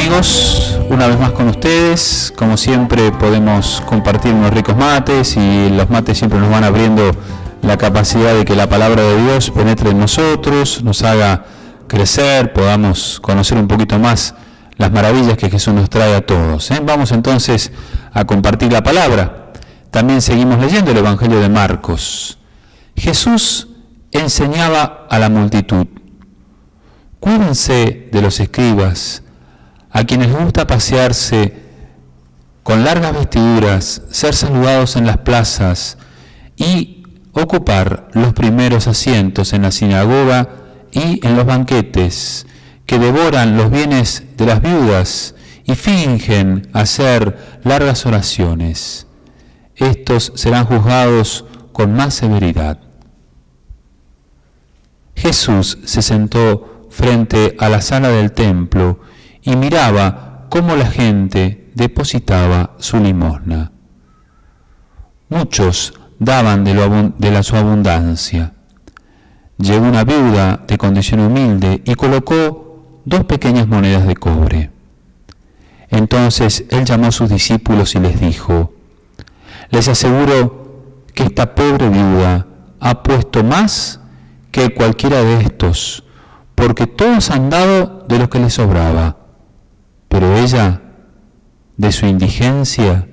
amigos? Una vez más con ustedes. Como siempre podemos compartir unos ricos mates y los mates siempre nos van abriendo la capacidad de que la palabra de Dios penetre en nosotros, nos haga crecer, podamos conocer un poquito más las maravillas que Jesús nos trae a todos. Vamos entonces a compartir la palabra. También seguimos leyendo el Evangelio de Marcos. Jesús enseñaba a la multitud: cuídense de los escribas, a quienes les gusta pasearse con largas vestiduras, ser saludados en las plazas y ocupar los primeros asientos en la sinagoga y en los banquetes, que devoran los bienes de las viudas y fingen hacer largas oraciones. Estos serán juzgados con más severidad. Jesús se sentó frente a la sala del templo y miraba cómo la gente depositaba su limosna. Muchos daban de su abundancia. Llegó una viuda de condición humilde y colocó 2 pequeñas monedas de cobre. Entonces él llamó a sus discípulos y les dijo: les aseguro que esta pobre viuda ha puesto más que cualquiera de estos, porque todos han dado de lo que les sobraba, pero ella, de su indigencia,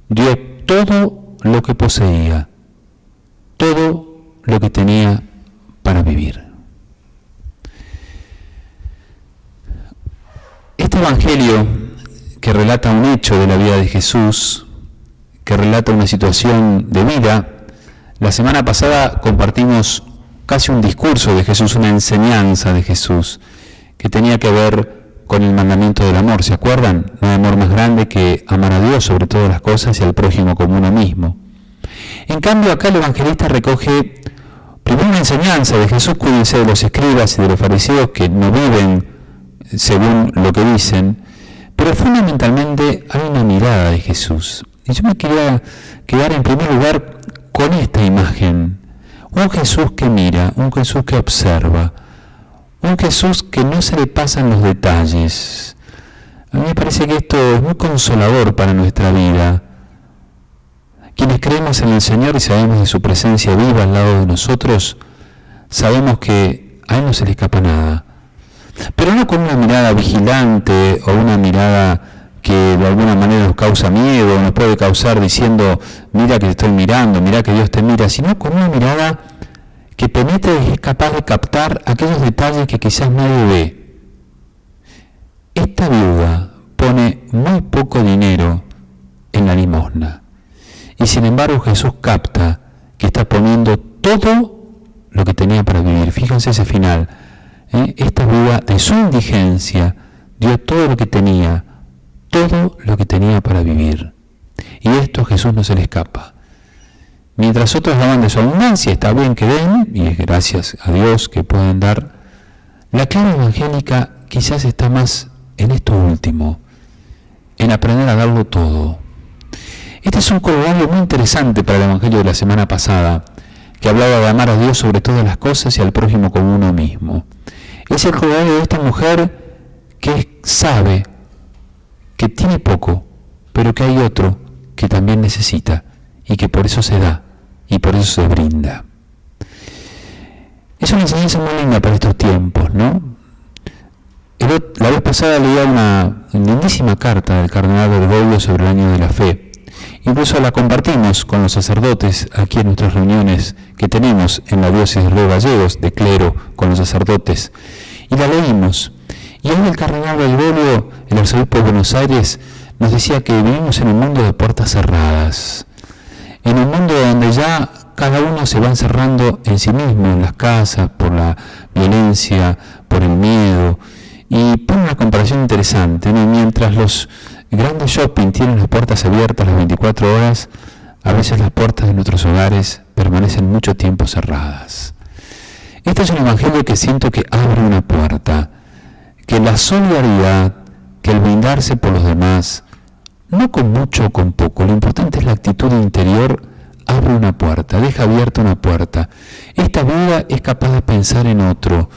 dio todo lo que poseía, todo lo que tenía para vivir. Este evangelio, que relata un hecho de la vida de Jesús, que relata una situación de vida, la semana pasada compartimos casi un discurso de Jesús, una enseñanza de Jesús, que tenía que ver con el mandamiento del amor. ¿Se acuerdan? No hay amor más grande que amar a Dios sobre todas las cosas y al prójimo como uno mismo. En cambio, acá el evangelista recoge primero una enseñanza de Jesús: cuídense de los escribas y de los fariseos que no viven según lo que dicen, pero fundamentalmente hay una mirada de Jesús. Y yo me quería quedar en primer lugar con esta imagen: un Jesús que mira, un Jesús que observa, un Jesús que no se le pasan los detalles. A mí me parece que esto es muy consolador para nuestra vida. Quienes creemos en el Señor y sabemos de su presencia viva al lado de nosotros, sabemos que a Él no se le escapa nada. Pero no con una mirada vigilante o una mirada que de alguna manera nos causa miedo, nos puede causar diciendo: mira que te estoy mirando, mira que Dios te mira, sino con una mirada que penetra y es capaz de captar aquellos detalles que quizás nadie ve. Esta viuda pone muy poco dinero en la limosna, y sin embargo Jesús capta que está poniendo todo lo que tenía para vivir. Fíjense ese final. Esta viuda, de su indigencia, dio todo lo que tenía para vivir. Y esto a Jesús no se le escapa. Mientras otros daban de su abundancia, está bien que den, y es gracias a Dios que pueden dar. La clave evangélica quizás está más en esto último, en aprender a darlo todo. Este es un corolario muy interesante para el evangelio de la semana pasada, que hablaba de amar a Dios sobre todas las cosas y al prójimo como uno mismo. Es el corolario de esta mujer que sabe que tiene poco, pero que hay otro que también necesita y que por eso se da y por eso se brinda. Es una enseñanza muy linda para estos tiempos, ¿no? La vez pasada leía una lindísima carta del cardenal Bergoglio sobre el año de la fe. Incluso la compartimos con los sacerdotes aquí en nuestras reuniones que tenemos en la diócesis de Río Gallegos, de clero, con los sacerdotes, y la leímos. Y hoy el cardenal Bergoglio, el arzobispo de Buenos Aires, nos decía que vivimos en un mundo de puertas cerradas, en un mundo donde ya cada uno se va encerrando en sí mismo, en las casas, por la violencia, por el miedo, y pone una comparación interesante, ¿no? Mientras los grandes shopping tienen las puertas abiertas las 24 horas, a veces las puertas de nuestros hogares permanecen mucho tiempo cerradas. Este es un evangelio que siento que abre una puerta, que la solidaridad, que el brindarse por los demás, no con mucho o con poco, lo importante es la actitud interior, abre una puerta, deja abierta una puerta. Esta vida es capaz de pensar en otro,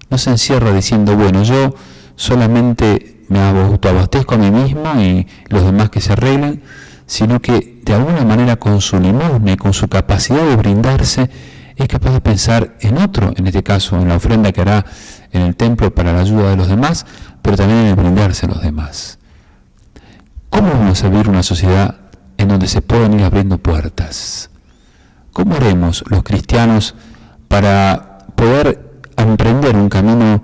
no se encierra diciendo: bueno, yo solamente me autoabastezco a mí mismo y los demás que se arreglen, sino que de alguna manera con su limosna y con su capacidad de brindarse, es capaz de pensar en otro, en este caso en la ofrenda que hará en el templo para la ayuda de los demás, pero también en el brindarse a los demás. ¿Cómo vamos a vivir una sociedad en donde se puedan ir abriendo puertas? ¿Cómo haremos los cristianos para poder emprender un camino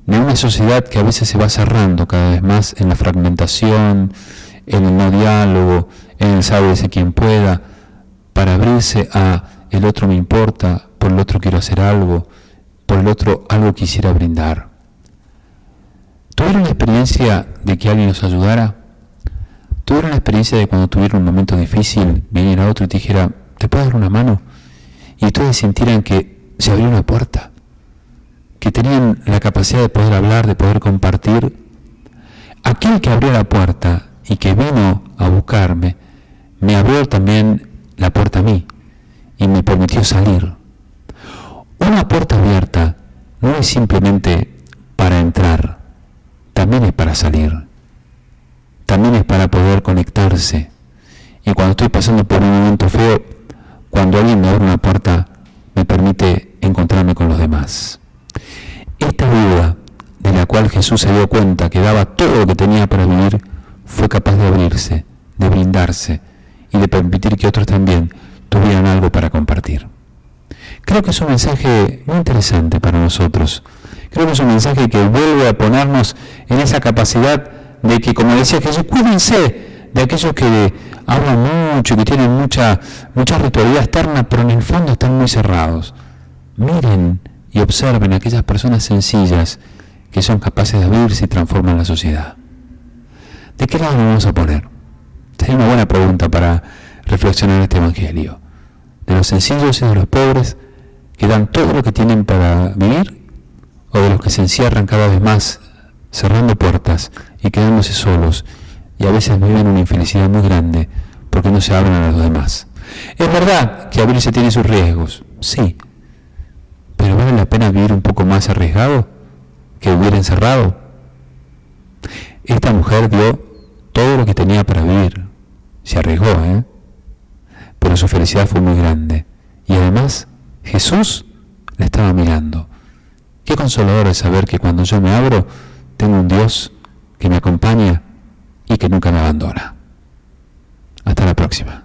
de una sociedad que a veces se va cerrando cada vez más en la fragmentación, en el no diálogo, en el sálvese quien pueda, para abrirse a el otro me importa, por el otro quiero hacer algo, por el otro algo quisiera brindar? ¿Tuvieron la experiencia de que alguien los ayudara? ¿Tuvieron la experiencia de cuando tuvieron un momento difícil, viniera otro y te dijera, ¿te puedo dar una mano? Y ustedes sintieran que se abrió una puerta, que tenían la capacidad de poder hablar, de poder compartir. Aquel que abrió la puerta y que vino a buscarme, me abrió también la puerta a mí y me permitió salir. Una puerta abierta no es simplemente para entrar, también es para salir, también es para poder conectarse. Y cuando estoy pasando por un momento feo, cuando alguien me abre una puerta, me permite encontrarme con los demás. Esta viuda, de la cual Jesús se dio cuenta que daba todo lo que tenía para vivir, fue capaz de abrirse, de brindarse y de permitir que otros también tuvieran algo para compartir. Creo que es un mensaje muy interesante para nosotros. Creo que es un mensaje que vuelve a ponernos en esa capacidad de que, como decía Jesús, cuídense de aquellos que hablan mucho, que tienen mucha ritualidad externa, pero en el fondo están muy cerrados. Miren y observen a aquellas personas sencillas que son capaces de abrirse y transforman la sociedad. ¿De qué lado nos vamos a poner? Sería una buena pregunta para reflexionar en este Evangelio. ¿De los sencillos y de los pobres que dan todo lo que tienen para vivir? ¿O de los que se encierran cada vez más, cerrando puertas y quedándose solos, y a veces viven una infelicidad muy grande porque no se abren a los demás? Es verdad que abrirse tiene sus riesgos, sí, pero ¿vale la pena vivir un poco más arriesgado que vivir encerrado? Esta mujer dio todo lo que tenía para vivir, se arriesgó, pero su felicidad fue muy grande, y además Jesús la estaba mirando. Qué consolador es saber que cuando yo me abro, tengo un Dios que me acompaña y que nunca me abandona. Hasta la próxima.